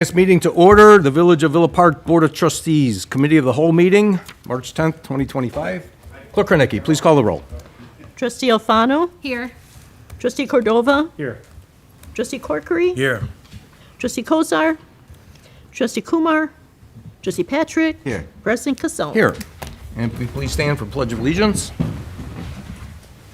Next meeting to order, the Village of Villa Park Board of Trustees, Committee of the Whole meeting, March 10th, 2025. Clerk Kornicki, please call the roll. Trustee Alfano? Here. Trustee Cordova? Here. Trustee Corkery? Here. Trustee Kozar? Trustee Kumar? Trustee Patrick? Here. President Casson. Here. And if we please stand for Pledge of Allegiance.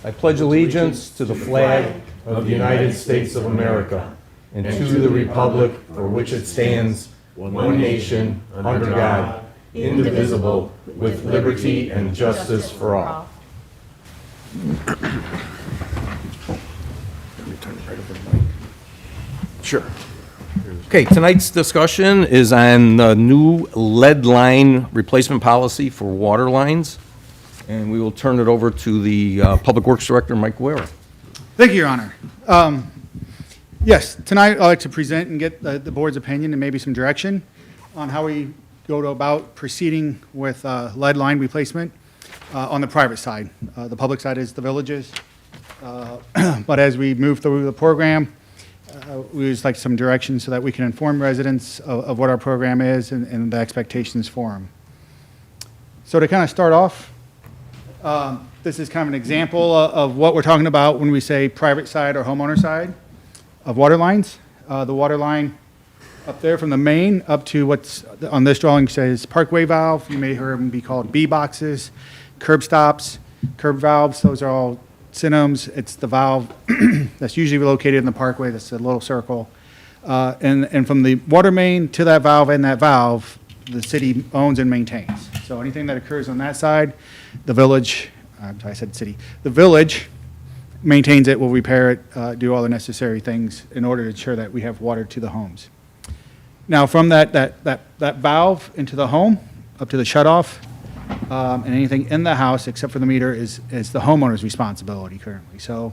I pledge allegiance to the flag of the United States of America and to the republic for which it stands, one nation, under God, indivisible, with liberty and justice for all. Sure. Okay, tonight's discussion is on the new lead line replacement policy for water lines. And we will turn it over to the Public Works Director, Mike Guerra. Thank you, Your Honor. Yes, tonight I'd like to present and get the board's opinion and maybe some direction on how we go about proceeding with lead line replacement on the private side. The public side is the villages. But as we move through the program, we would just like some direction so that we can inform residents of what our program is and the expectations for them. So to kind of start off, this is kind of an example of what we're talking about when we say private side or homeowner side of water lines. The water line up there from the main up to what's on this drawing says parkway valve. You may hear them be called B boxes, curb stops, curb valves. Those are all synonyms. It's the valve that's usually located in the parkway. That's a little circle. And from the water main to that valve and that valve, the city owns and maintains. So anything that occurs on that side, the village, I said city, the village maintains it, will repair it, do all the necessary things in order to ensure that we have water to the homes. Now from that valve into the home, up to the shutoff, and anything in the house except for the meter is the homeowner's responsibility currently. So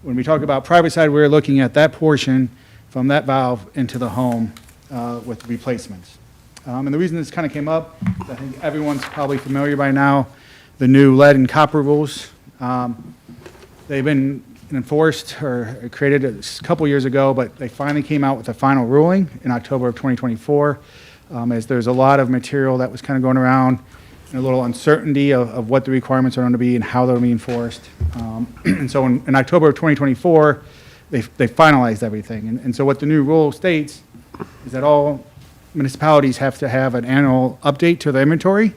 when we talk about private side, we're looking at that portion from that valve into the home with replacements. And the reason this kind of came up, I think everyone's probably familiar by now, the new lead and copper rules. They've been enforced or created a couple years ago, but they finally came out with a final ruling in October of 2024, as there's a lot of material that was kind of going around and a little uncertainty of what the requirements are going to be and how they'll be enforced. And so in October of 2024, they finalized everything. And so what the new rule states is that all municipalities have to have an annual update to their inventory.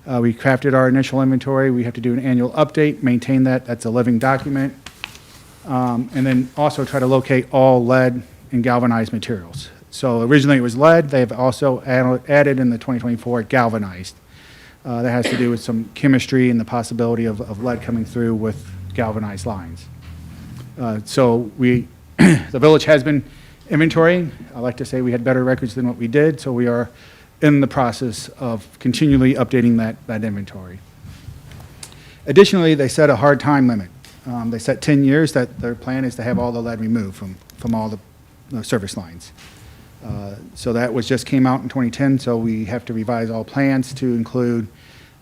We crafted our initial inventory. We have to do an annual update, maintain that. That's a living document. And then also try to locate all lead and galvanized materials. So originally it was lead. They've also added in the 2024 galvanized. That has to do with some chemistry and the possibility of lead coming through with galvanized lines. So the village has been inventorying. I like to say we had better records than what we did, so we are in the process of continually updating that inventory. Additionally, they set a hard time limit. They set 10 years that their plan is to have all the lead removed from all the service lines. So that just came out in 2010, so we have to revise all plans to include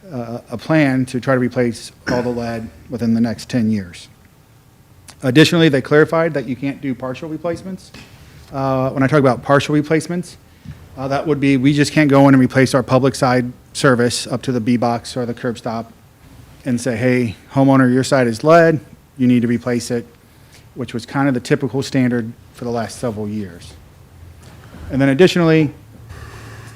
a plan to try to replace all the lead within the next 10 years. Additionally, they clarified that you can't do partial replacements. When I talk about partial replacements, that would be we just can't go in and replace our public side service up to the B box or the curb stop and say, hey, homeowner, your side is lead, you need to replace it, which was kind of the typical standard for the last several years. And then additionally,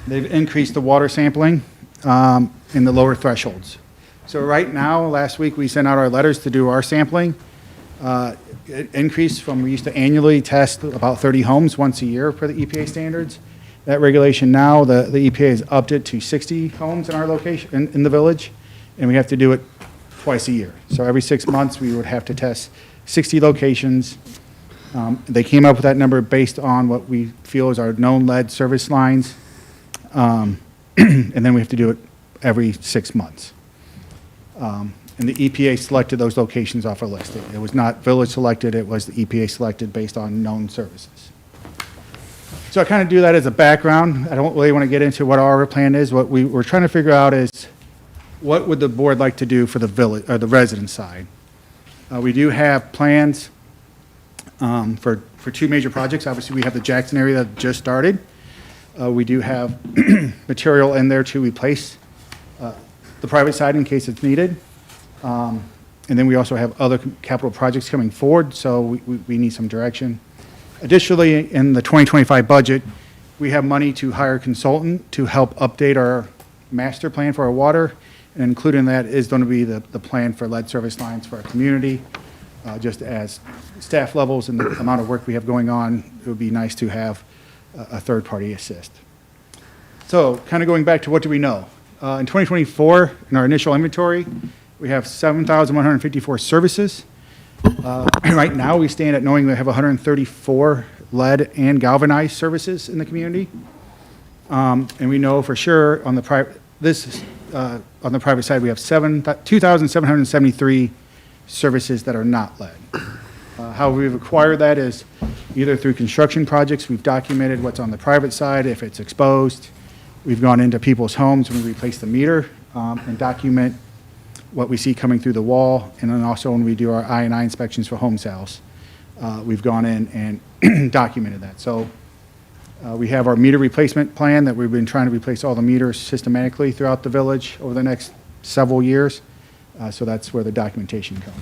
they've increased the water sampling in the lower thresholds. So right now, last week, we sent out our letters to do our sampling. It increased from, we used to annually test about 30 homes once a year for the EPA standards. That regulation now, the EPA has upped it to 60 homes in our location, in the village, and we have to do it twice a year. So every 6 months, we would have to test 60 locations. They came up with that number based on what we feel is our known lead service lines, and then we have to do it every 6 months. And the EPA selected those locations off our list. It was not village selected, it was the EPA selected based on known services. So I kind of do that as a background. I don't really want to get into what our plan is. What we're trying to figure out is what would the board like to do for the village or the resident side. We do have plans for two major projects. Obviously, we have the Jackson area that just started. We do have material in there to replace the private side in case it's needed. And then we also have other capital projects coming forward, so we need some direction. Additionally, in the 2025 budget, we have money to hire a consultant to help update our master plan for our water, and included in that is going to be the plan for lead service lines for our community. Just as staff levels and the amount of work we have going on, it would be nice to have a third-party assist. So kind of going back to what do we know? In 2024, in our initial inventory, we have 7,154 services. Right now, we stand at knowing we have 134 lead and galvanized services in the community. And we know for sure on the private side, we have 2,773 services that are not lead. How we've acquired that is either through construction projects. We've documented what's on the private side, if it's exposed. We've gone into people's homes when we replace the meter and document what we see coming through the wall. And then also when we do our I&I inspections for home sales, we've gone in and documented that. So we have our meter replacement plan that we've been trying to replace all the meters systematically throughout the village over the next several years. So that's where the documentation comes.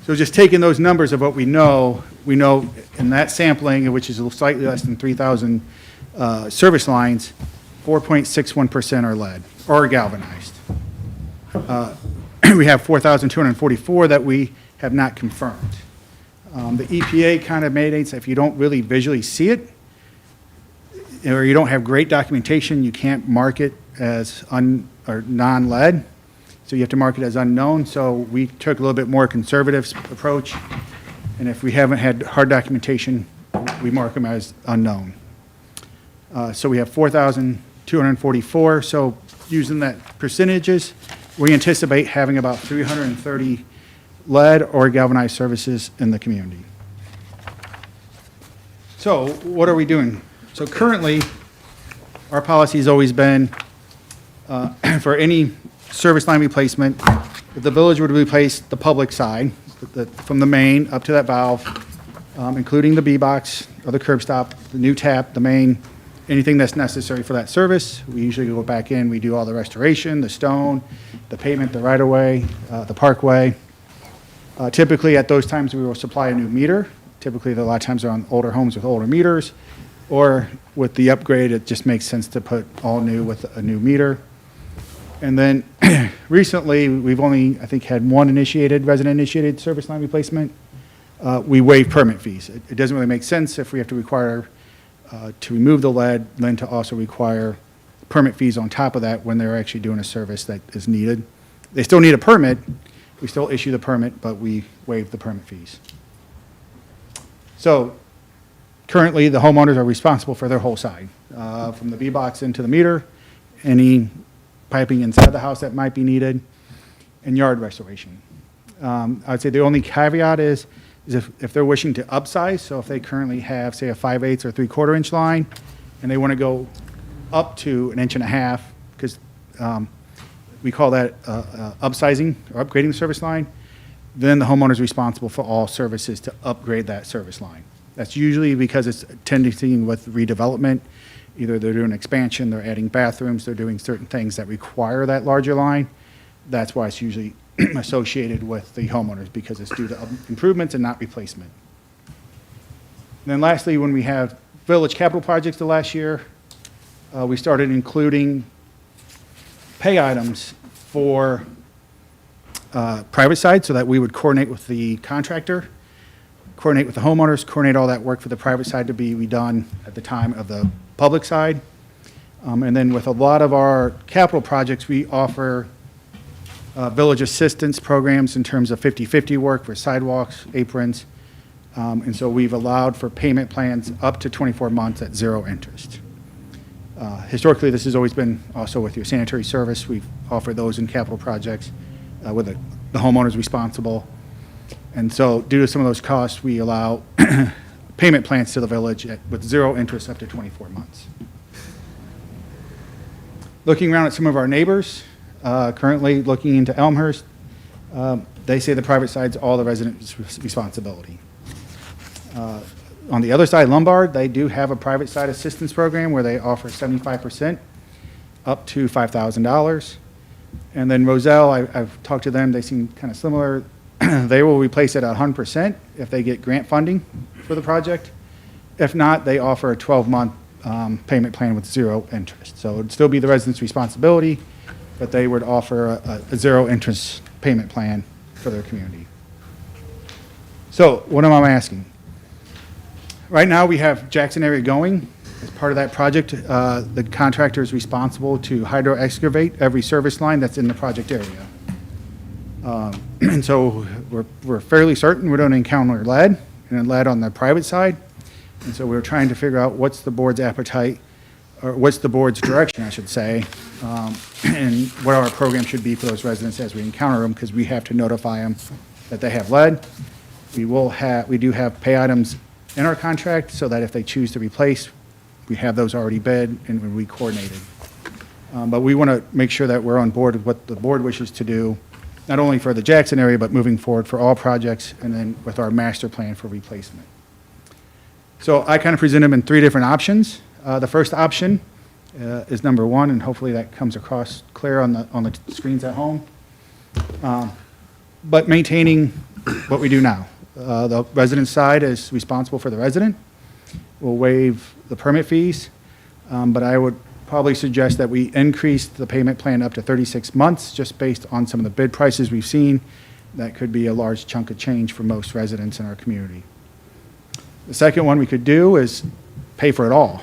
So just taking those numbers of what we know in that sampling, which is slightly less than 3,000 service lines, 4.61% are lead or galvanized. We have 4,244 that we have not confirmed. The EPA kind of mandates if you don't really visually see it, or you don't have great documentation, you can't mark it as non-lead. So you have to mark it as unknown. So we took a little bit more conservative approach. And if we haven't had hard documentation, we mark them as unknown. So we have 4,244. So using that percentages, we anticipate having about 330 lead or galvanized services in the community. So what are we doing? So currently, our policy has always been for any service line replacement, the village would replace the public side, from the main up to that valve, including the B-box or the curb stop, the new tap, the main, anything that's necessary for that service. We usually go back in, we do all the restoration, the stone, the pavement, the right-of-way, the parkway. Typically, at those times, we will supply a new meter. Typically, a lot of times they're on older homes with older meters, or with the upgrade, it just makes sense to put all new with a new meter. And then recently, we've only, I think, had one resident-initiated service line replacement. We waive permit fees. It doesn't really make sense if we have to require to remove the lead, then to also require permit fees on top of that when they're actually doing a service that is needed. They still need a permit. We still issue the permit, but we waive the permit fees. So currently, the homeowners are responsible for their whole side, from the B-box into the meter, any piping inside the house that might be needed, and yard restoration. I'd say the only caveat is if they're wishing to upsize, so if they currently have, say, a 5/8 or 3/4 inch line, and they want to go up to 1.5 inches, because we call that upsizing or upgrading the service line, then the homeowner is responsible for all services to upgrade that service line. That's usually because it's tendency with redevelopment. Either they're doing expansion, they're adding bathrooms, they're doing certain things that require that larger line. That's why it's usually associated with the homeowners, because it's due to improvements and not replacement. And then lastly, when we have village capital projects the last year, we started including pay items for private side, so that we would coordinate with the contractor, coordinate with the homeowners, coordinate all that work for the private side to be redone at the time of the public side. And then with a lot of our capital projects, we offer village assistance programs in terms of 50/50 work for sidewalks, aprons. And so we've allowed for payment plans up to 24 months at 0 interest. Historically, this has always been also with your sanitary service. We've offered those in capital projects with the homeowners responsible. And so due to some of those costs, we allow payment plans to the village with 0 interest up to 24 months. Looking around at some of our neighbors, currently looking into Elmhurst, they say the private side's all the residents' responsibility. On the other side, Lombard, they do have a private side assistance program where they offer 75% up to $5,000. And then Roselle, I've talked to them, they seem kind of similar. They will replace it at 100% if they get grant funding for the project. If not, they offer a 12-month payment plan with zero interest. So it'd still be the resident's responsibility, but they would offer a zero interest payment plan for their community. So what am I asking? Right now, we have Jackson area going. As part of that project, the contractor is responsible to hydro excavate every service line that's in the project area. And so we're fairly certain we're going to encounter lead, and lead on the private side. And so we're trying to figure out what's the board's appetite, or what's the board's direction, I should say, and what our program should be for those residents as we encounter them, because we have to notify them that they have lead. We do have pay items in our contract so that if they choose to replace, we have those already bid and we coordinated. But we want to make sure that we're on board with what the board wishes to do, not only for the Jackson area, but moving forward for all projects, and then with our master plan for replacement. So I kind of present them in three different options. The first option is number one, and hopefully that comes across clear on the screens at home. But maintaining what we do now. The resident side is responsible for the resident. We'll waive the permit fees, but I would probably suggest that we increase the payment plan up to 36 months, just based on some of the bid prices we've seen. That could be a large chunk of change for most residents in our community. The second one we could do is pay for it all.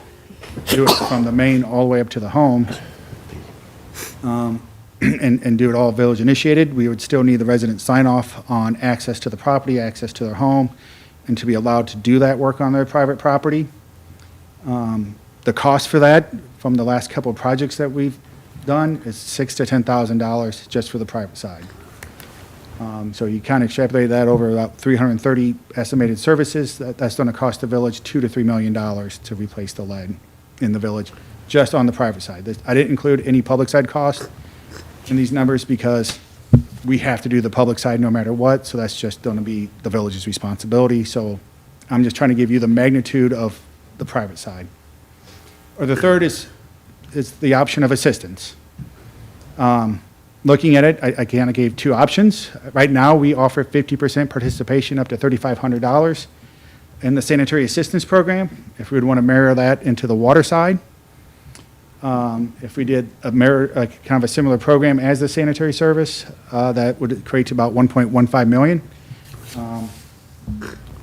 Do it from the main all the way up to the home, and do it all village initiated. We would still need the resident sign off on access to the property, access to their home, and to be allowed to do that work on their private property. The cost for that, from the last couple of projects that we've done, is $6,000 to $10,000 just for the private side. So you kind of extrapolate that over about 330 estimated services. That's going to cost the village $2 to $3 million to replace the lead in the village, just on the private side. I didn't include any public side costs in these numbers because we have to do the public side no matter what, so that's just going to be the village's responsibility. So I'm just trying to give you the magnitude of the private side. Or the third is the option of assistance. Looking at it, I kind of gave two options. Right now, we offer 50% participation up to $3,500 in the sanitary assistance program, if we would want to mirror that into the water side. If we did kind of a similar program as the sanitary service, that would equate to about $1.15 million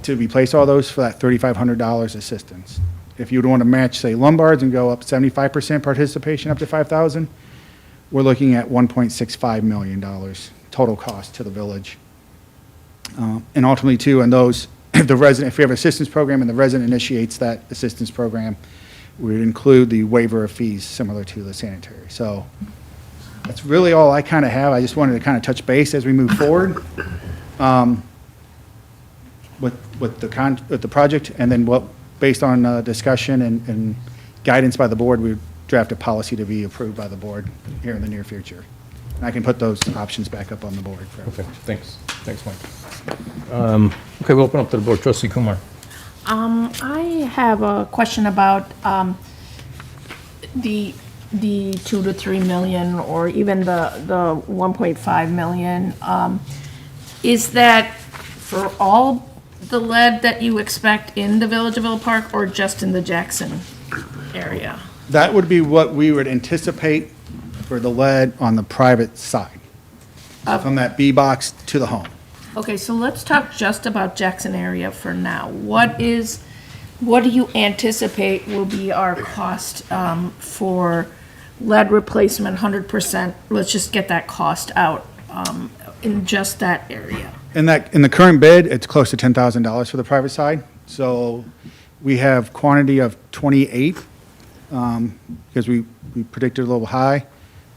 to replace all those for that $3,500 assistance. If you would want to match, say, Lombard's and go up 75% participation up to $5,000, we're looking at $1.65 million total cost to the village. And ultimately, too, and those, if we have an assistance program and the resident initiates that assistance program, we would include the waiver of fees similar to the sanitary. So that's really all I kind of have. I just wanted to kind of touch base as we move forward with the project, and then based on discussion and guidance by the board, we would draft a policy to be approved by the board here in the near future. And I can put those options back up on the board. Okay, thanks. Thanks, Mike. Okay, we'll open up to the board. Trustee Kumar. I have a question about the 2 to 3 million, or even the 1.5 million. Is that for all the lead that you expect in the Village of Villa Park, or just in the Jackson area? That would be what we would anticipate for the lead on the private side, from that B box to the home. Okay, so let's talk just about Jackson area for now. What do you anticipate will be our cost for lead replacement, 100%? Let's just get that cost out in just that area. In the current bid, it's close to $10,000 for the private side. So we have quantity of 28 because we predicted a little high.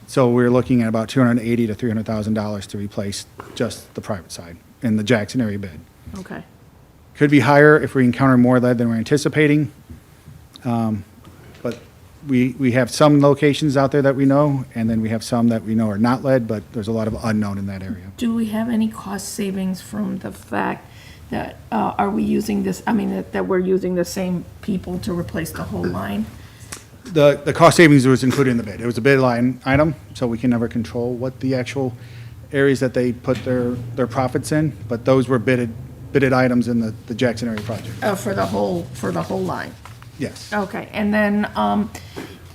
So we're looking at about $280,000 to $300,000 to replace just the private side in the Jackson area bid. Okay. Could be higher if we encounter more lead than we're anticipating. But we have some locations out there that we know, and then we have some that we know are not lead, but there's a lot of unknown in that area. Do we have any cost savings from the fact that, are we using this, I mean, that we're using the same people to replace the whole line? The cost savings was included in the bid. It was a bid line item, so we can never control what the actual areas that they put their profits in, but those were bidded items in the Jackson area project. For the whole line? Yes. Okay, and then,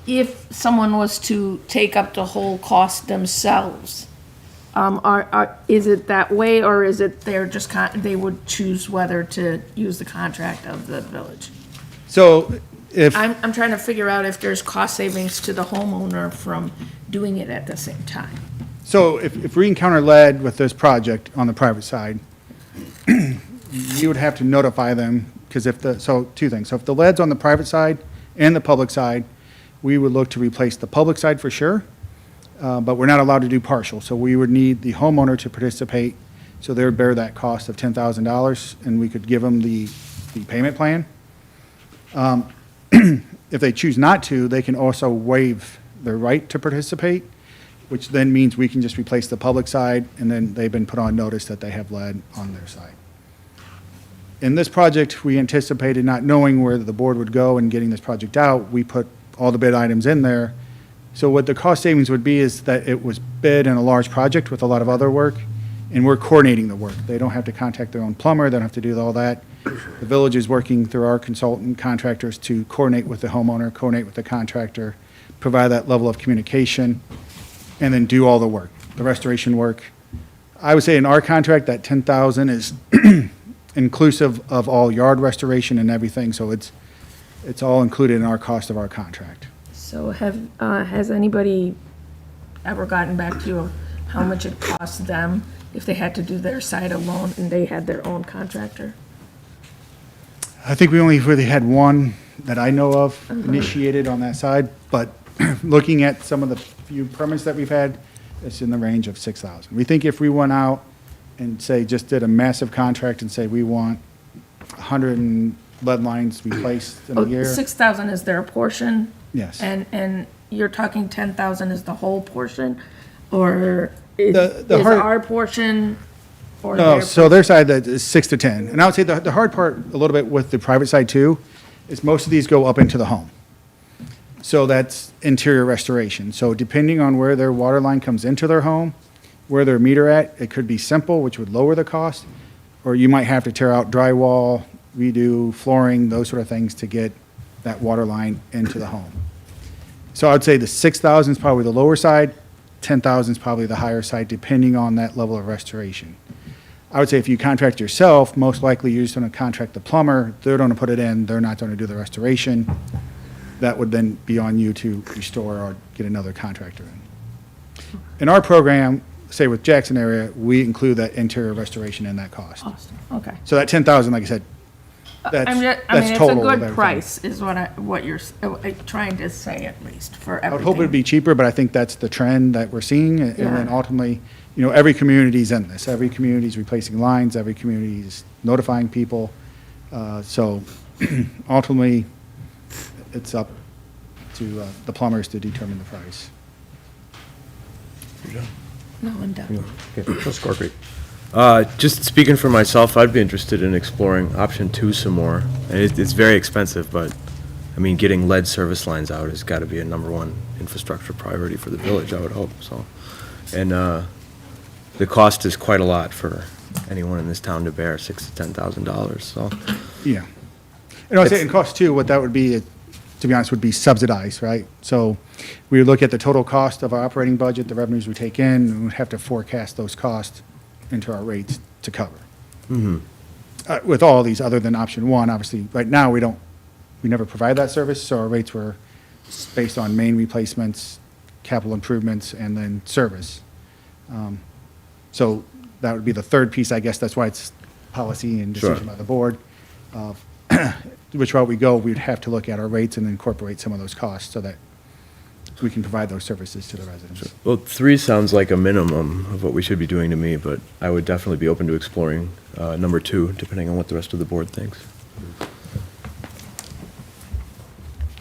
if someone was to take up the whole cost themselves, is it that way, or is it they're just, they would choose whether to use the contract of the village? So if, I'm trying to figure out if there's cost savings to the homeowner from doing it at the same time. so if we encounter lead with this project on the private side, you would have to notify them, because so two things. So if the lead's on the private side and the public side, we would look to replace the public side for sure, but we're not allowed to do partial. So we would need the homeowner to participate, so they would bear that cost of $10,000, and we could give them the payment plan. If they choose not to, they can also waive their right to participate, which then means we can just replace the public side, and then they've been put on notice that they have lead on their side. In this project, we anticipated not knowing where the board would go and getting this project out. We put all the bid items in there. So what the cost savings would be is that it was bid in a large project with a lot of other work, and we're coordinating the work. They don't have to contact their own plumber, they don't have to do all that. The village is working through our consultant contractors to coordinate with the homeowner, coordinate with the contractor, provide that level of communication, and then do all the work, the restoration work. I would say in our contract, that $10,000 is inclusive of all yard restoration and everything, so it's all included in our cost of our contract. So has anybody ever gotten back to you of how much it costs them if they had to do their side alone and they had their own contractor? I think we only really had one that I know of initiated on that side, but looking at some of the few permits that we've had, it's in the range of $6,000. We think if we went out and say, just did a massive contract and say, we want 100 lead lines replaced in a year. 6,000 is their portion? Yes. And you're talking 10,000 is the whole portion? Or is The hard- our portion or No, their? so their side, that is 6 to 10. And I would say the hard part, a little bit with the private side too, is most of these go up into the home. So that's interior restoration. So depending on where their water line comes into their home, where their meter at, it could be simple, which would lower the cost, or you might have to tear out drywall, redo flooring, those sort of things to get that water line into the home. So I'd say the 6,000 is probably the lower side, 10,000 is probably the higher side, depending on that level of restoration. I would say if you contract yourself, most likely you're just going to contract the plumber, they're going to put it in, they're not going to do the restoration. That would then be on you to restore or get another contractor in. In our program, say with Jackson area, we include that interior restoration in that cost. Awesome. Okay. So that 10,000, like I said, that's I mean, that's it's a total of good everything. price is what you're trying to say at least for everything. I would hope it would be cheaper, but I think that's the trend that we're seeing. And then Yeah. ultimately, every community's in this. Every community's replacing lines, every community's notifying people. So ultimately, it's up to the plumbers to determine the price. No, I'm done. Okay, Trustee Corkery. Just speaking for myself, I'd be interested in exploring option 2 some more. And it's very expensive, but, I mean, getting lead service lines out has got to be a #1 infrastructure priority for the village, I would hope, so. And the cost is quite a lot for anyone in this town to bear, $6,000 to $10,000, so. Yeah. And I'd say in cost too, what that would be, to be honest, would be subsidized, right? So we would look at the total cost of our operating budget, the revenues we take in, and we'd have to forecast those costs into our rates to cover. With all these, other than option 1, obviously, right now, we never provide that service, so our rates were based on main replacements, capital improvements, and then service. So that would be the third piece, I guess, that's why it's policy and decision Sure. by the board. Of which route we go, we'd have to look at our rates and incorporate some of those costs so that we can provide those services to the residents. Well, 3 sounds like a minimum of what we should be doing to me, but I would definitely be open to exploring number 2, depending on what the rest of the board thinks.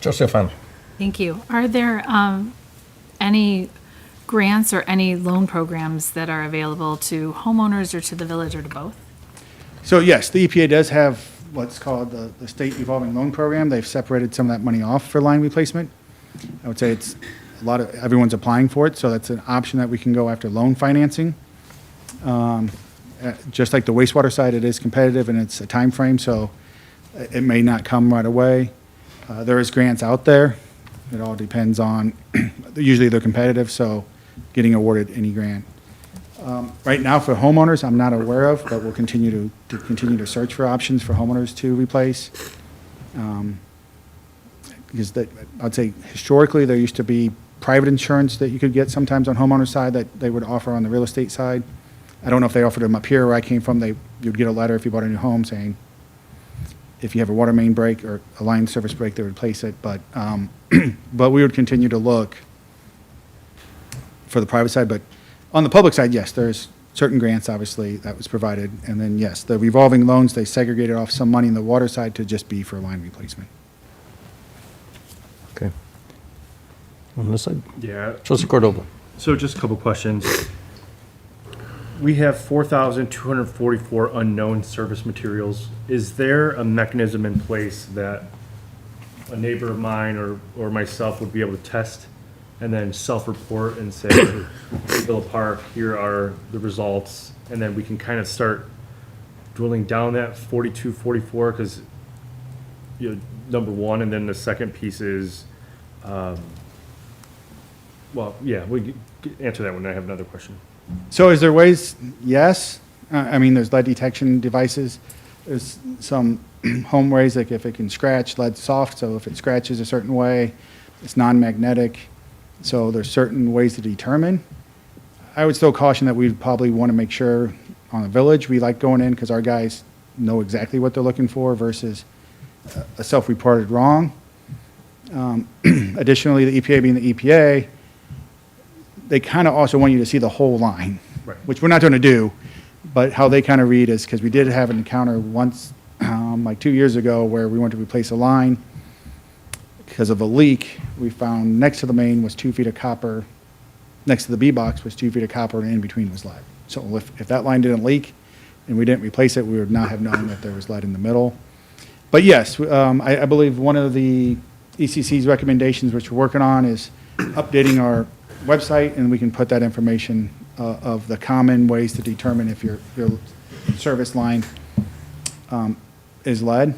Trustee O'Fonnell. Thank you. Are there any grants or any loan programs that are available to homeowners or to the village or to both? So yes, the EPA does have what's called the State Revolving Loan Program. They've separated some of that money off for line replacement. I would say it's everyone's applying for it, so that's an option that we can go after loan financing. Just like the wastewater side, it is competitive and it's a time frame, so it may not come right away. There is grants out there. It all depends on, usually they're competitive, so getting awarded any grant. Right now for homeowners, I'm not aware of, but we'll continue to search for options for homeowners to replace. Because I'd say historically, there used to be private insurance that you could get sometimes on homeowner side that they would offer on the real estate side. I don't know if they offered them up here where I came from. You'd get a letter if you bought a new home saying, if you have a water main break or a line service break, they would replace it. But, but we would continue to look for the private side. But on the public side, yes, there's certain grants, obviously, that was provided. And then, yes, the revolving loans, they segregated off some money in the water side to just be for line replacement. Okay. On this side, Yeah, trustee Cordova. so just a couple questions. We have 4,244 unknown service materials. Is there a mechanism in place that a neighbor of mine or myself would be able to test and then self-report and say, Villa Park, here are the results, and then we can kind of start drilling down that 4244, because, you know, number one, and then the second piece is, well, yeah, we can answer that one. I have another question. So is there ways? Yes. I mean, there's lead detection devices. There's some home ways, like if it can scratch, lead's soft, so if it scratches a certain way, it's non-magnetic. So there's certain ways to determine. I would still caution that we'd probably want to make sure on the village, we like going in because our guys know exactly what they're looking for versus a self-reported wrong. Additionally, the EPA being the EPA, they kind of also want you to see the whole line, Right. which we're not going to do. But how they kind of read is, because we did have an encounter once, like 2 years ago, where we went to replace a line. Because of a leak, we found next to the main was 2 feet of copper, next to the B box was 2 feet of copper, and in between was lead. So if that line didn't leak and we didn't replace it, we would not have known that there was lead in the middle. But yes, I believe one of the ECC's recommendations, which we're working on, is updating our website, and we can put that information of the common ways to determine if your service line is lead.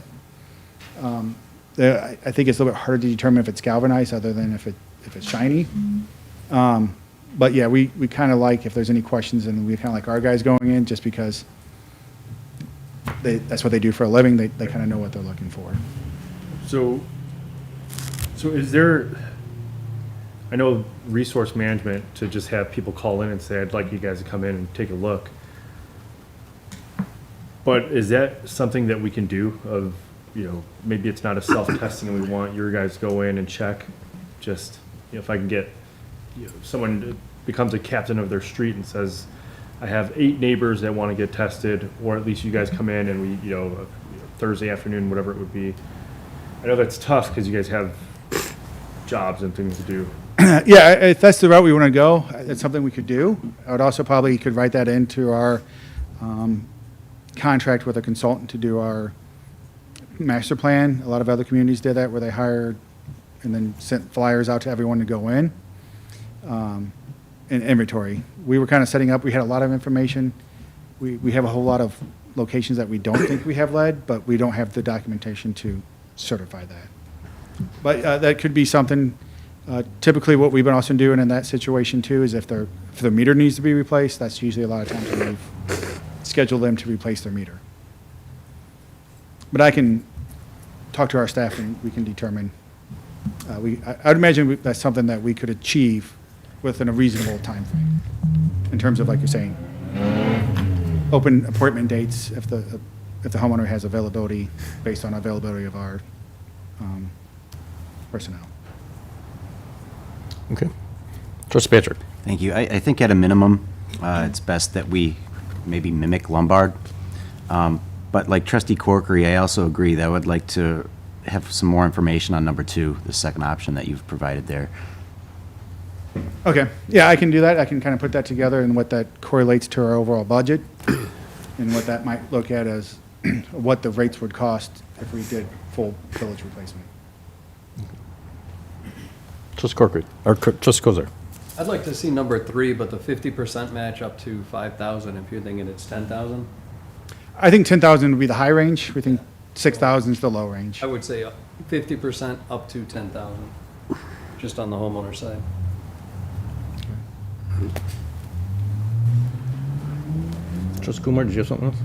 I think it's a little bit harder to determine if it's galvanized other than if it's shiny. But yeah, we kind of like, if there's any questions, and we kind of like our guys going in, just because that's what they do for a living. They kind of know what they're looking for. So is there, I know resource management, to just have people call in and say, I'd like you guys to come in and take a look. But is that something that we can do of, you know, maybe it's not a self-testing and we want your guys to go in and check? Just, you know, if I can get, you know, someone becomes a captain of their street and says, I have 8 neighbors that want to get tested, or at least you guys come in and we, you know, Thursday afternoon, whatever it would be. I know that's tough because you guys have jobs and things to do. Yeah, if that's the route we want to go, it's something we could do. I would also probably could write that into our contract with a consultant to do our master plan. A lot of other communities did that, where they hired and then sent flyers out to everyone to go in. And inventory. We were kind of setting up, we had a lot of information. We have a whole lot of locations that we don't think we have lead, but we don't have the documentation to certify that. But that could be something. Typically what we've been also doing in that situation too is if the meter needs to be replaced, that's usually a lot of times when we've scheduled them to replace their meter. But I can talk to our staff and we can determine. I would imagine that's something that we could achieve within a reasonable time frame, in terms of, like you're saying, open appointment dates if the homeowner has availability based on availability of our personnel. Okay. Trustee Patrick. Thank you. I think at a minimum, it's best that we maybe mimic Lombard. But like Trustee Corkery, I also agree that I would like to have some more information on number 2, the second option that you've provided there. Okay, yeah, I can do that. I can kind of put that together and what that correlates to our overall budget. and what that might look at as what the rates would cost if we did full village replacement. Trustee Corcoran, or Trustee Kozar. I'd like to see number 3, but the 50% match up to 5,000 if you're thinking it's 10,000. I think 10,000 would be the high range. We think 6,000 is the low range. I would say 50% up to 10,000, just on the homeowner side. Trustee Kumar, did you have something else?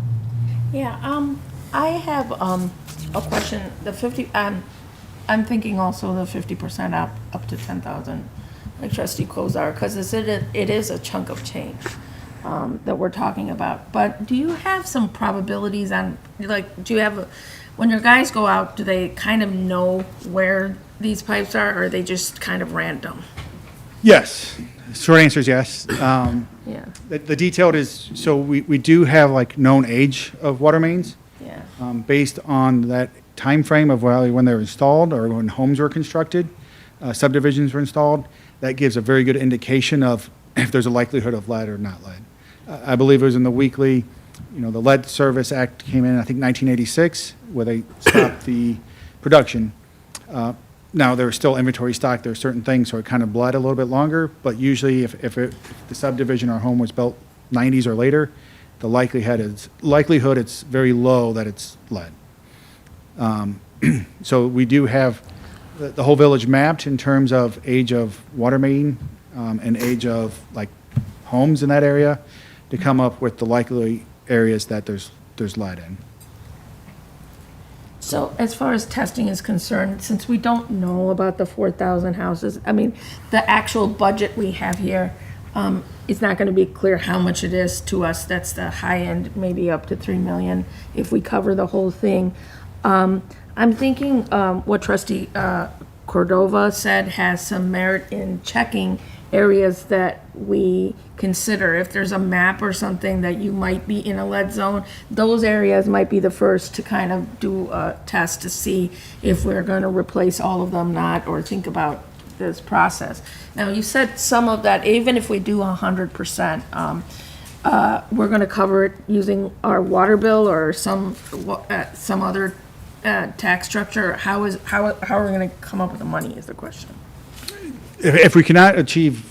Yeah, I have, a question. The 50, I'm thinking also the 50% up to 10,000, like trustee Kozar, because it is a chunk of change, that we're talking about. But do you have some probabilities on, like, when your guys go out, do they kind of know where these pipes are, or are they just kind of random? Yes. Short answer is yes. Yeah, The detailed is, so we do have like known age of water mains. yeah. Based on that time frame of when they were installed or when homes were constructed, subdivisions were installed. That gives a very good indication of if there's a likelihood of lead or not lead. I believe it was in the weekly, the Lead Service Act came in, I think, 1986, where they stopped the production. Now, there was still inventory stock, there are certain things, so it kind of bled a little bit longer, but usually if the subdivision or home was built 90s or later, the likelihood it's very low that it's lead. So we do have the whole village mapped in terms of age of water main and age of like homes in that area to come up with the likely areas that there's lead in. So as far as testing is concerned, since we don't know about the 4,000 houses, I mean, the actual budget we have here, it's not going to be clear how much it is to us. That's the high end, maybe up to 3 million if we cover the whole thing. I'm thinking what trustee Cordova said has some merit in checking areas that we consider. If there's a map or something that you might be in a lead zone, those areas might be the first to kind of do a test to see if we're going to replace all of them, not, or think about this process. Now, you said some of that, even if we do 100%, we're going to cover it using our water bill or some other tax structure. How are we going to come up with the money is the question. If we cannot achieve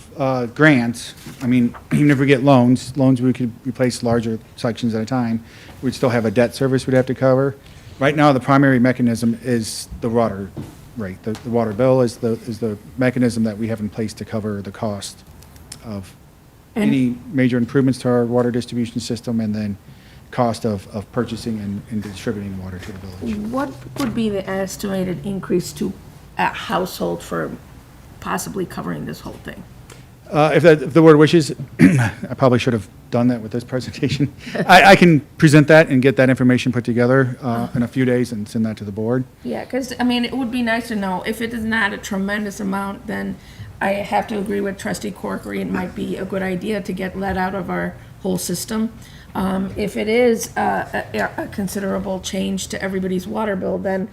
grants, I mean, even if we get loans we could replace larger sections at a time. We'd still have a debt service we'd have to cover. Right now, the primary mechanism is the water rate. The water bill is the mechanism that we have in place to cover the cost of any major improvements to our water distribution system and then cost of purchasing and distributing water to the village. What would be the estimated increase to a household for possibly covering this whole thing? If the board wishes, I probably should have done that with this presentation. I can present that and get that information put together in a few days and send that to the board. Yeah, because, I mean, it would be nice to know. If it is not a tremendous amount, then I have to agree with trustee Corkery. It might be a good idea to get lead out of our whole system. If it is a considerable change to everybody's water bill, then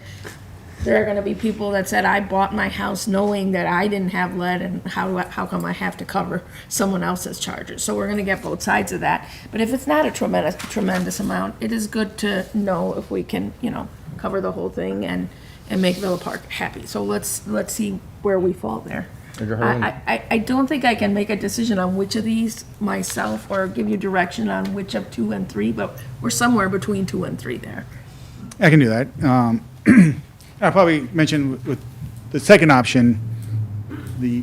there are going to be people that said, I bought my house knowing that I didn't have lead, and how come I have to cover someone else's charges? So we're going to get both sides of that. But if it's not a tremendous amount, it is good to know if we can, cover the whole thing and make Villa Park happy. So let's see where we fall there. I don't think I can make a decision on which of these myself or give you direction on which of 2 and 3, but we're somewhere between 2 and 3 there. I can do that. I'll probably mention with the second option, the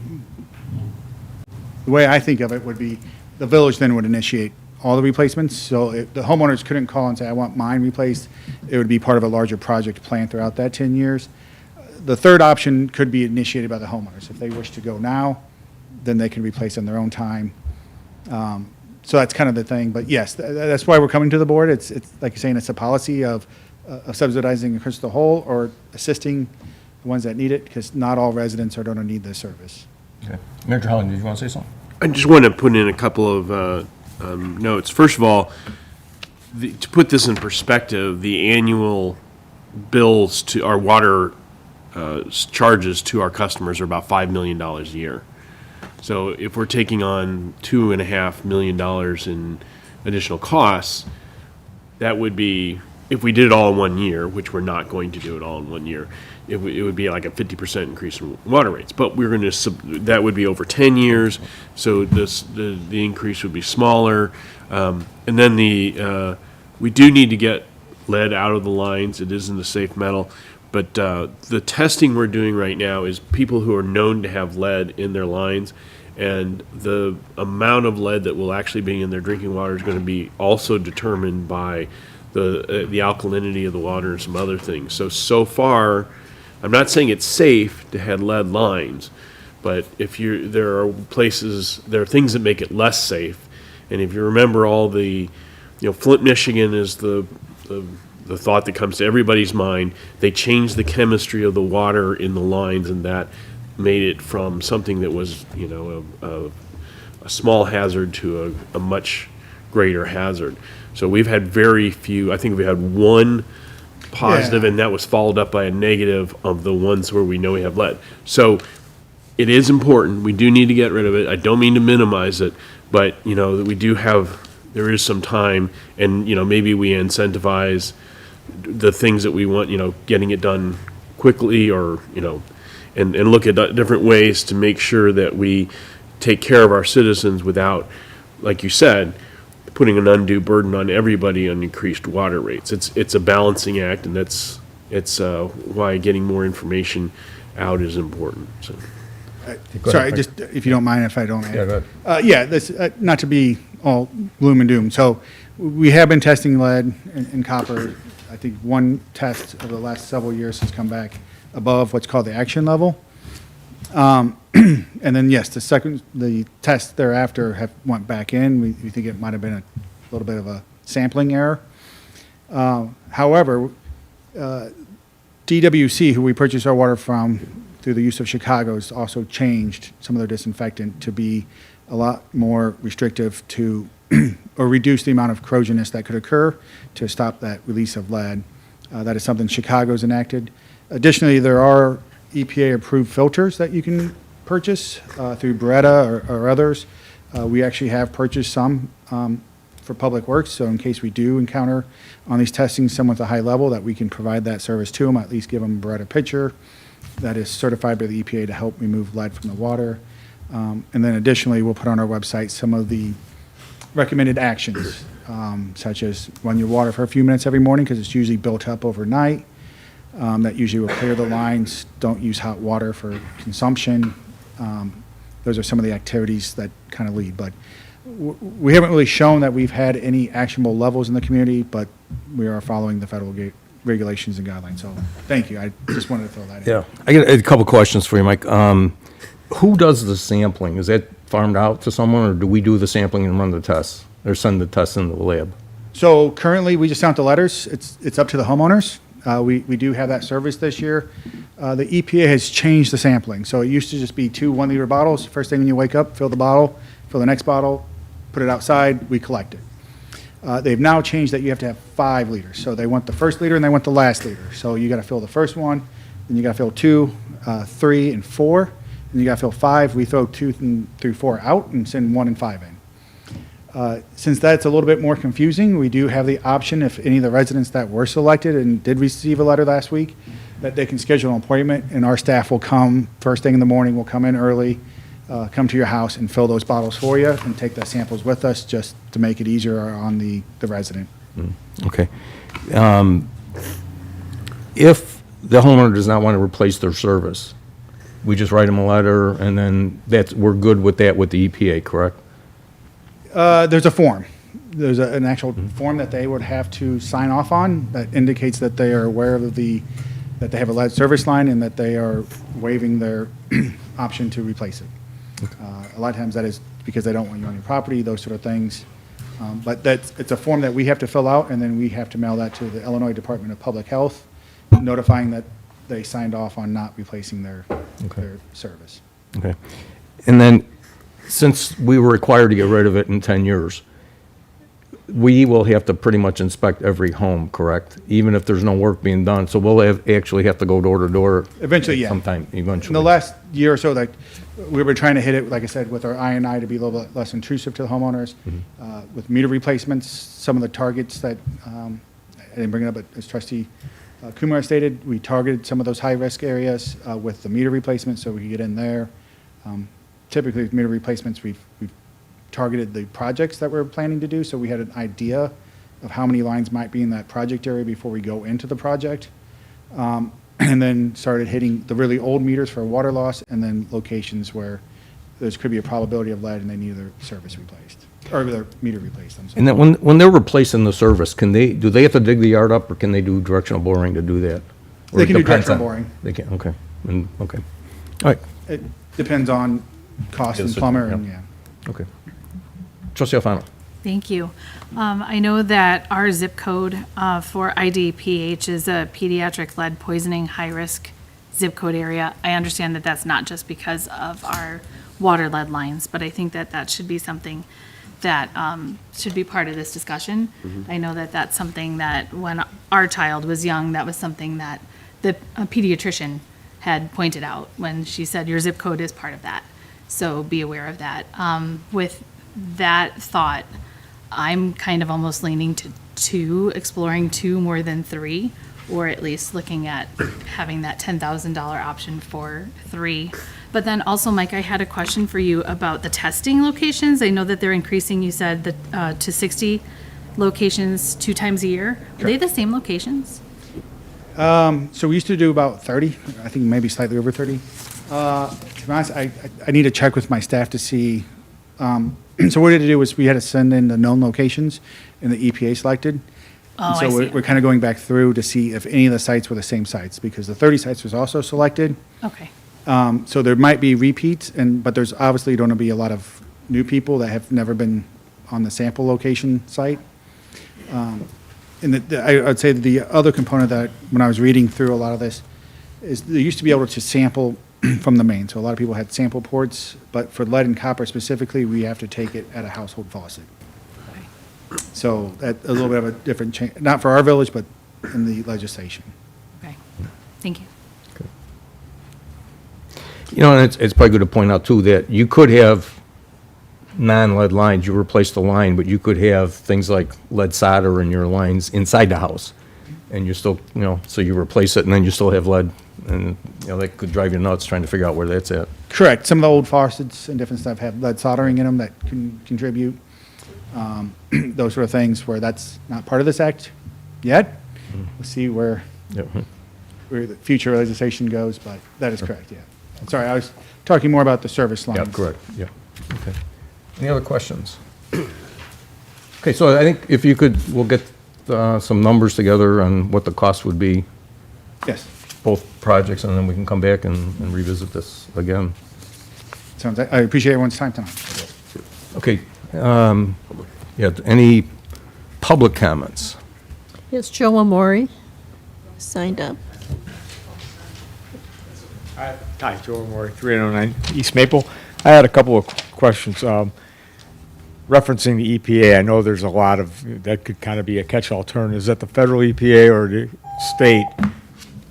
way I think of it would be the village then would initiate all the replacements. So if the homeowners couldn't call and say, I want mine replaced, it would be part of a larger project plan throughout that 10 years. The third option could be initiated by the homeowners. If they wish to go now, then they can replace in their own time. So that's kind of the thing. But yes, that's why we're coming to the board. It's like you're saying, it's a policy of subsidizing across the whole or assisting the ones that need it, because not all residents are going to need this service. Okay. Manager Holland, did you want to say something? I just want to put in a couple of notes. First of all, to put this in perspective, the annual bills to our water charges to our customers are about $5 million a year. So if we're taking on $2.5 million in additional costs, that would be, if we did it all in 1 year, which we're not going to do it all in 1 year, it would be like a 50% increase in water rates. But we're going to, that would be over 10 years, so the increase would be smaller. And then we do need to get lead out of the lines. It isn't a safe metal. But the testing we're doing right now is people who are known to have lead in their lines, and the amount of lead that will actually be in their drinking water is going to be also determined by the alkalinity of the water and some other things. So far, I'm not saying it's safe to have lead lines, but there are things that make it less safe. And if you remember all the, Flint, Michigan is the thought that comes to everybody's mind. They changed the chemistry of the water in the lines, and that made it from something that was, a small hazard to a much greater hazard. So we've had very few, I think we had one positive, Yeah. and that was followed up by a negative of the ones where we know we have lead. So it is important. We do need to get rid of it. I don't mean to minimize it, but, there is some time, and, maybe we incentivize the things that we want, getting it done quickly, or, and look at different ways to make sure that we take care of our citizens without, like you said, putting an undue burden on everybody on increased water rates. It's a balancing act, and it's why getting more information out is important. So. Sorry, just if you don't mind if I don't add. Yeah, go ahead. Yeah, this, not to be all gloom and doom. So we have been testing lead and copper. I think one test of the last several years has come back above what's called the action level. And then, yes, the test thereafter have went back in. We think it might have been a little bit of a sampling error. However, DWC, who we purchase our water from through the use of Chicago, has also changed some of their disinfectant to be a lot more restrictive to, or reduce the amount of corrosiousness that could occur to stop that release of lead. That is something Chicago's enacted. Additionally, there are EPA-approved filters that you can purchase through Beretta or others. We actually have purchased some for Public Works, so in case we do encounter on these testings someone with a high level, that we can provide that service to them, at least give them a Beretta pitcher that is certified by the EPA to help remove lead from the water. And then additionally, we'll put on our website some of the recommended actions, such as run your water for a few minutes every morning, because it's usually built up overnight. That usually will clear the lines. Don't use hot water for consumption. Those are some of the activities that kind of lead. But we haven't really shown that we've had any actionable levels in the community, but we are following the federal regulations and guidelines. So thank you. I just wanted to throw that in. Yeah, I got a couple questions for you, Mike. Who does the sampling? Is that farmed out to someone, or do we do the sampling and run the tests, or send the tests into the lab? So currently, we just sent the letters. It's up to the homeowners. We do have that service this year. The EPA has changed the sampling. So it used to just be 2 1-liter bottles. First thing when you wake up, fill the bottle, fill the next bottle, put it outside, we collect it. They've now changed that you have to have 5 liters. So they want the first liter and they want the last liter. So you got to fill the first one, then you got to fill 2, 3, and 4. Then you got to fill 5. We throw 2 through 4 out and send 1 and 5 in. Since that's a little bit more confusing, we do have the option, if any of the residents that were selected and did receive a letter last week, that they can schedule an appointment, and our staff will come first thing in the morning. We'll come in early, come to your house and fill those bottles for you and take the samples with us, just to make it easier on the resident. Okay. If the homeowner does not want to replace their service, we just write them a letter, and then we're good with that with the EPA, correct? There's a form. There's an actual form that they would have to sign off on that indicates that they are aware of that they have a lead service line and that they are waiving their option to replace it. A lot of times that is because they don't want you on your property, those sort of things. But it's a form that we have to fill out, and then we have to mail that to the Illinois Department of Public Health, notifying that they signed off on not replacing their service. Okay. And then, since we were required to get rid of it in 10 years, we will have to pretty much inspect every home, correct? Even if there's no work being done, so we'll actually have to go door to door. Eventually, yeah. Sometime, eventually. In the last year or so, like, we were trying to hit it, like I said, with our I&I to be a little bit less intrusive to the homeowners. With meter replacements, some of the targets that, I didn't bring it up, but as trustee Kumar stated, we targeted some of those high-risk areas with the meter replacement, so we could get in there. Typically, with meter replacements, we've targeted the projects that we're planning to do, so we had an idea of how many lines might be in that project area before we go into the project. And then started hitting the really old meters for water loss, and then locations where there could be a probability of lead and they need their service replaced, or their meter replaced, I'm sorry. And then when they're replacing the service, do they have to dig the yard up, or can they do directional boring to do that? Or They it can do depends directional on- boring. They can, okay, okay. All right, It depends on cost and Yes, plumber, yeah. and yeah. okay. Trustee Alfano. Thank you. I know that our zip code for IDPH is a pediatric lead poisoning high-risk zip code area. I understand that that's not just because of our water lead lines, but I think that that should be something that should be part of this discussion. I know that that's something that when our child was young, that was something that the pediatrician had pointed out when she said, your zip code is part of that. So be aware of that. With that thought, I'm kind of almost leaning to exploring two more than three, or at least looking at having that $10,000 option for three. But then also, Mike, I had a question for you about the testing locations. I know that they're increasing, you said, to 60 locations 2 times a year. Are they the same locations? So we used to do about 30, I think maybe slightly over 30. To be honest, I need to check with my staff to see. So what we had to do was we had to send in the known locations, and the EPA selected. Oh, And so I see. we're kind of going back through to see if any of the sites were the same sites, because the 30 sites was also selected. Okay. So there might be repeats, but there's obviously going to be a lot of new people that have never been on the sample location site. And I'd say the other component that, when I was reading through a lot of this, is they used to be able to sample from the main. So a lot of people had sample ports, but for lead and copper specifically, we have to take it at a household faucet. So that, a little bit of a different change, not for our village, but in the legislation. Okay. Thank you. You know, and it's probably good to point out, too, that you could have non-lead lines, you replace the line, but you could have things like lead solder in your lines inside the house, and you still, so you replace it, and then you still have lead, and, that could drive you nuts trying to figure out where that's at. Correct. Some of the old faucets and different stuff have lead soldering in them that can contribute. Those sort of things where that's not part of this act yet. We'll see where Yep. the future legislation goes, but that is correct, yeah. Sorry, I was talking more about the service lines. Yeah, correct, yeah, okay. Any other questions? Okay, so I think if you could, we'll get some numbers together on what the cost would be, Yes, both projects, and then we can come back and revisit this again. sounds, I appreciate everyone's time tonight. Okay, yeah, any public comments? Yes, Joe Amori signed up. Hi, Joe Moore, 3809 East Maple. I had a couple of questions. Referencing the EPA, I know there's a lot of, that could kind of be a catch-all term. Is that the federal EPA or the state?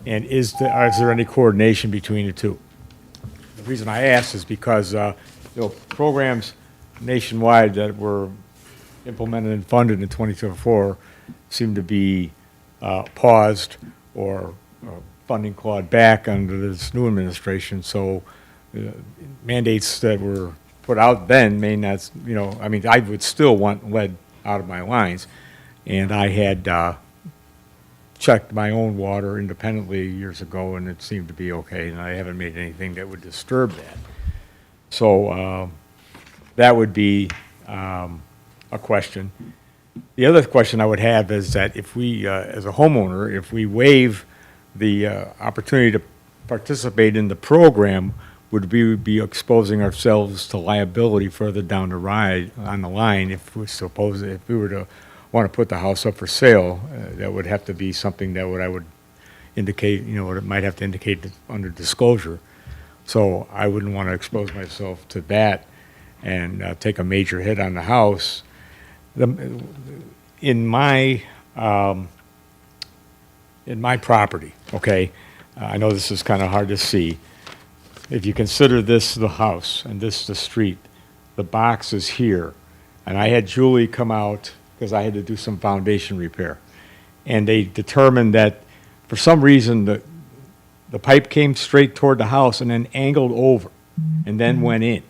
And is there any coordination between the two? The reason I ask is because, programs nationwide that were implemented and funded in 2024 seem to be paused or funding clawed back under this new administration. So mandates that were put out then may not, I would still want lead out of my lines. And I had checked my own water independently years ago, and it seemed to be okay, and I haven't made anything that would disturb that. So that would be a question. The other question I would have is that if we, as a homeowner, if we waive the opportunity to participate in the program, would we be exposing ourselves to liability further down the line if we were to want to put the house up for sale? That would have to be something that I would indicate, it might have to indicate under disclosure. So I wouldn't want to expose myself to that and take a major hit on the house in my, in my property, okay, I know this is kind of hard to see. If you consider this the house and this the street, the box is here. And I had Julie come out because I had to do some foundation repair. And they determined that for some reason the pipe came straight toward the house and then angled over and then went in.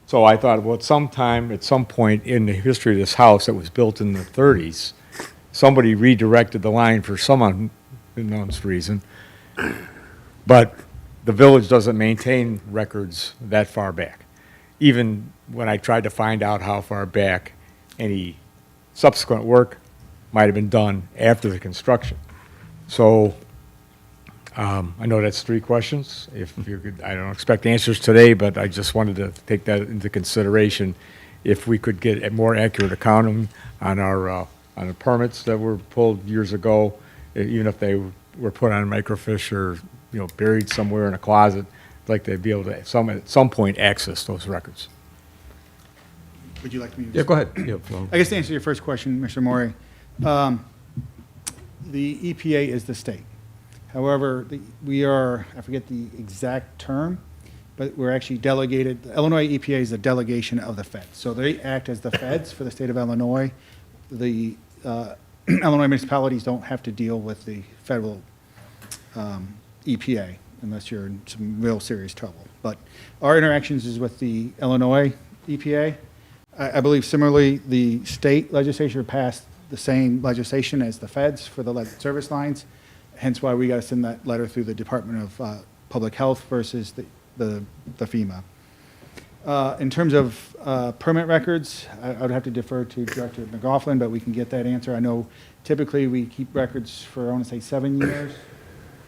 So I thought, well, at some point in the history of this house that was built in the 30s, somebody redirected the line for some unknown reason. But the village doesn't maintain records that far back. Even when I tried to find out how far back any subsequent work might have been done after the construction. So I know that's 3 questions. If you could, I don't expect answers today, but I just wanted to take that into consideration. If we could get a more accurate accounting on the permits that were pulled years ago, even if they were put on microfiche or buried somewhere in a closet, I'd like to be able to at some point access those records. Would you like me to? Yeah, go ahead. Yeah, I guess to answer your first question, Mr. Maury, the EPA is the state. However, we are, I forget the exact term, but we're actually delegated, the Illinois EPA is a delegation of the feds. So they act as the feds for the state of Illinois. The Illinois municipalities don't have to deal with the federal EPA unless you're in some real serious trouble. But our interactions is with the Illinois EPA. I believe similarly, the state legislature passed the same legislation as the feds for the lead service lines, hence why we got to send that letter through the Department of Public Health versus the FEMA. In terms of permit records, I would have to defer to Director McLaughlin, but we can get that answer. I know typically we keep records for, I want to say, 7 years,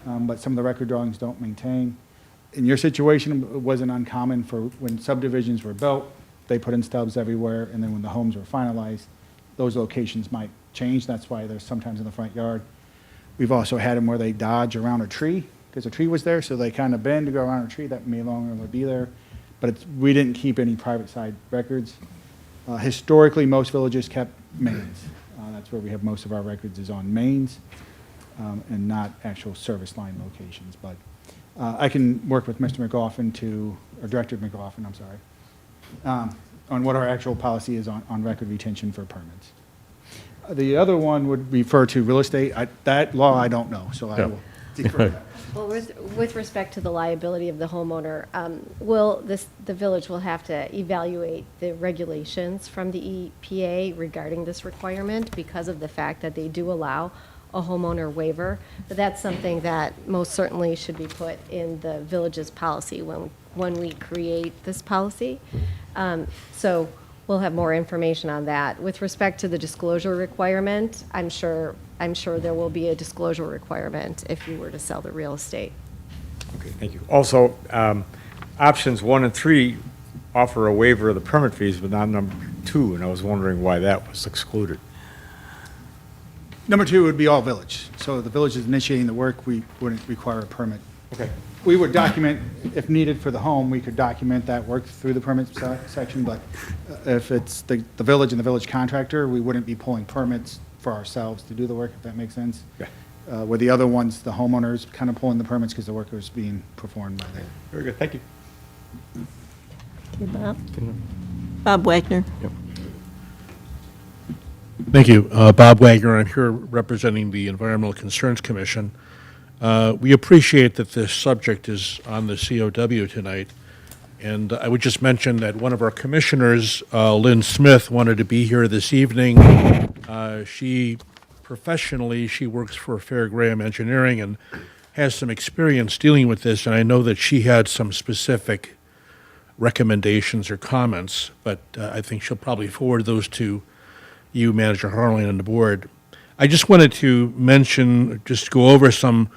but some of the record drawings don't maintain. In your situation, it wasn't uncommon for when subdivisions were built, they put in stubs everywhere, and then when the homes were finalized, those locations might change. That's why there's sometimes in the front yard. We've also had them where they dodge around a tree, because a tree was there, so they kind of bend to go around a tree that may no longer be there. But we didn't keep any private side records. Historically, most villages kept mains. That's where we have most of our records is on mains and not actual service line locations. But I can work with Mr. McLaughlin or Director McLaughlin, I'm sorry, on what our actual policy is on record retention for permits. The other one would refer to real estate. That law I don't know, so I will defer that. Well, with respect to the liability of the homeowner, the village will have to evaluate the regulations from the EPA regarding this requirement because of the fact that they do allow a homeowner waiver. But that's something that most certainly should be put in the village's policy when we create this policy. So we'll have more information on that. With respect to the disclosure requirement, I'm sure there will be a disclosure requirement if you were to sell the real estate. Okay, thank you. Also, options 1 and 3 offer a waiver of the permit fees, but not number 2, and I was wondering why that was excluded. Number 2 would be all village. So the village is initiating the work, we wouldn't require a permit. Okay. We would document, if needed for the home, we could document that work through the permit section, but if it's the village and the village contractor, we wouldn't be pulling permits for ourselves to do the work, if that makes sense. Yeah. Where the other ones, the homeowners kind of pulling the permits because the work is being performed by them. Very good, thank you. Okay, Bob. Bob Wagner. Thank you. Bob Wagner, I'm here representing the Environmental Concerns Commission. We appreciate that this subject is on the COW tonight, and I would just mention that one of our commissioners, Lynn Smith, wanted to be here this evening. Professionally, she works for Fair Graham Engineering and has some experience dealing with this, and I know that she had some specific recommendations or comments, but I think she'll probably forward those to you, Manager Harlan, and the board. I just wanted to mention, just go over some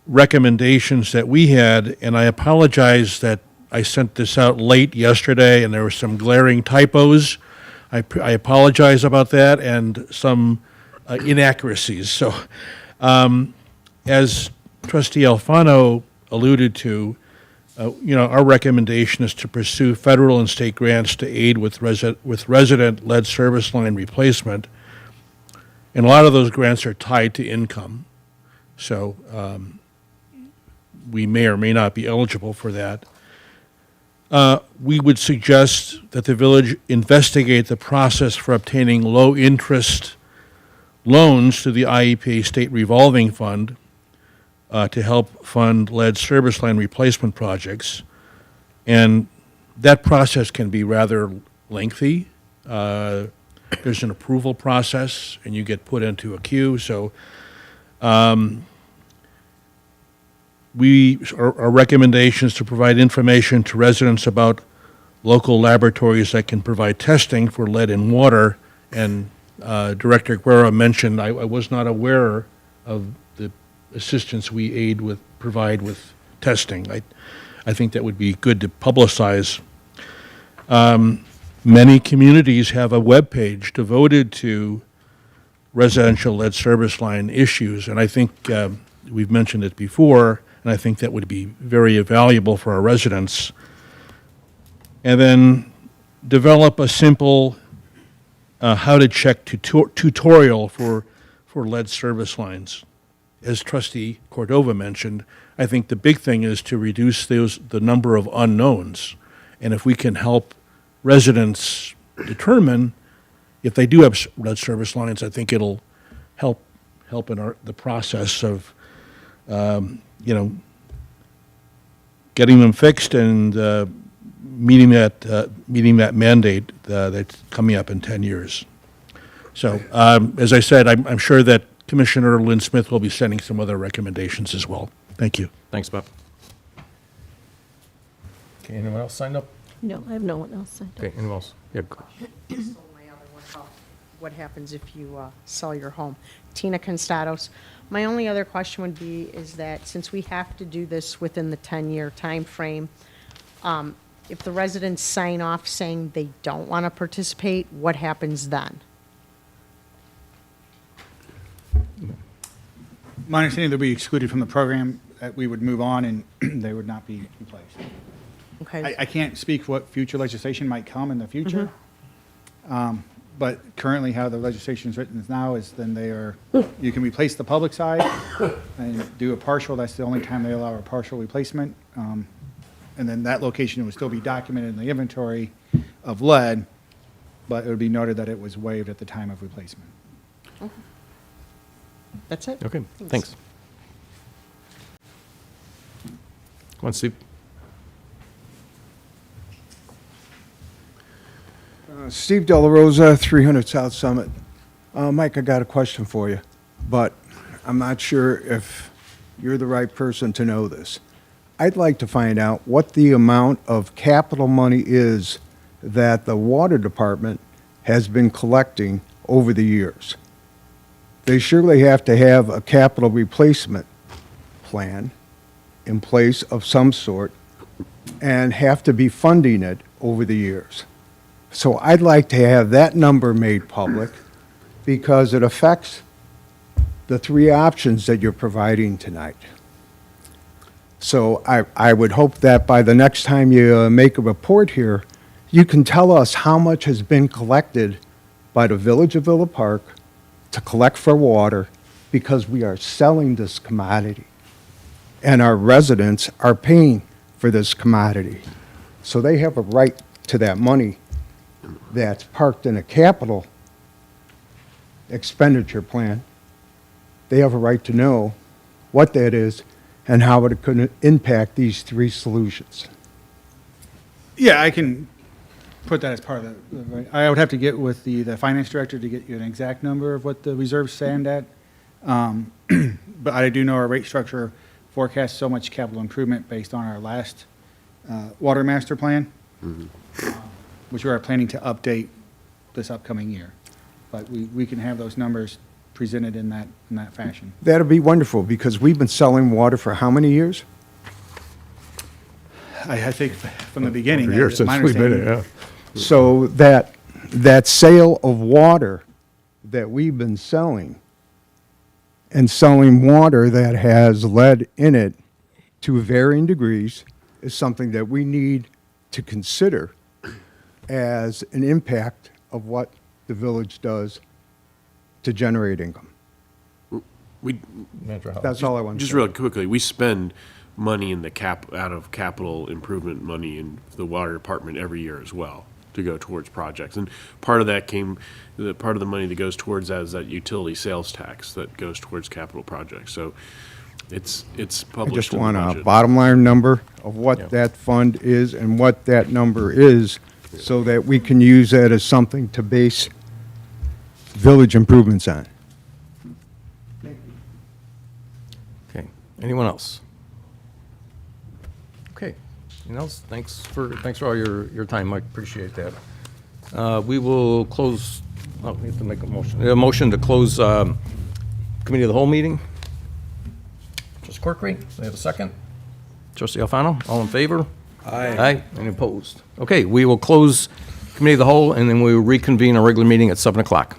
recommendations that we had, and I apologize that I sent this out late yesterday and there were some glaring typos. I apologize about that and some inaccuracies. So as Trustee Alfano alluded to, our recommendation is to pursue federal and state grants to aid with resident lead service line replacement. And a lot of those grants are tied to income. So we may or may not be eligible for that. We would suggest that the village investigate the process for obtaining low-interest loans to the IEPA State Revolving Fund to help fund lead service line replacement projects. And that process can be rather lengthy. There's an approval process, and you get put into a queue. So our recommendation is to provide information to residents about local laboratories that can provide testing for lead in water. And Director Guerra mentioned, I was not aware of the assistance we provide with testing. I think that would be good to publicize. Many communities have a webpage devoted to residential lead service line issues, and I think we've mentioned it before, and I think that would be very valuable for our residents. And then develop a simple how to check tutorial for lead service lines. As Trustee Cordova mentioned, I think the big thing is to reduce the number of unknowns. And if we can help residents determine if they do have lead service lines, I think it'll help in the process of getting them fixed and meeting that mandate that's coming up in 10 years. So, as I said, I'm sure that Commissioner Lynn Smith will be sending some other recommendations as well. Thank you. Thanks, Bob. Okay, anyone else signed up? No, I have no one else signed up. Okay, anyone else? Yeah, go. My other one, what happens if you sell your home? Tina Constados. My only other question would be is that since we have to do this within the 10-year time frame, if the residents sign off saying they don't want to participate, what happens then? My understanding, they'll be excluded from the program, that we would move on and they would not be replaced. Okay. I can't speak what future legislation might come in the future. But currently how the legislation is written now is then you can replace the public side and do a partial. That's the only time they allow a partial replacement. And then that location would still be documented in the inventory of lead, but it would be noted that it was waived at the time of replacement. That's it. Okay, thanks. Come on, Steve. Steve De La Rosa, 300 South Summit. Mike, I got a question for you, but I'm not sure if you're the right person to know this. I'd like to find out what the amount of capital money is that the water department has been collecting over the years. They surely have to have a capital replacement plan in place of some sort and have to be funding it over the years. So I'd like to have that number made public because it affects the three options that you're providing tonight. So I would hope that by the next time you make a report here, you can tell us how much has been collected by the Village of Villa Park to collect for water, because we are selling this commodity and our residents are paying for this commodity. So they have a right to that money that's parked in a capital expenditure plan. They have a right to know what that is and how it could impact these three solutions. Yeah, I can put that as part of the, I would have to get with the finance director to get you an exact number of what the reserves stand at. But I do know our rate structure forecasts so much capital improvement based on our last water master plan, which we are planning to update this upcoming year. But we can have those numbers presented in that fashion. That'd be wonderful, because we've been selling water for how many years? I think from the beginning. For years, that's my since we've been understanding. here, yeah. So that sale of water that we've been selling, and selling water that has lead in it to varying degrees, is something that we need to consider as an impact of what the village does to generate income. We, That's all I want to say. just real quickly, we spend money in the out of capital improvement money in the water department every year as well to go towards projects. And part of that part of the money that goes towards that is that utility sales tax that goes towards capital projects. So it's I published just in the want a budget. bottom line number of what Yeah. that fund is and what that number is, so that we can use that as something to base village improvements on. Okay, anyone else? Okay, anyone else? Thanks for all your time, Mike, appreciate that. We will close, we have to make a motion. A motion to close committee of the whole meeting. Trustee Corkery, do I have a second? Trustee Alfano, all in favor? Aye. Aye, any opposed? Okay, we will close committee of the whole, and then we will reconvene our regular meeting at 7 o'clock.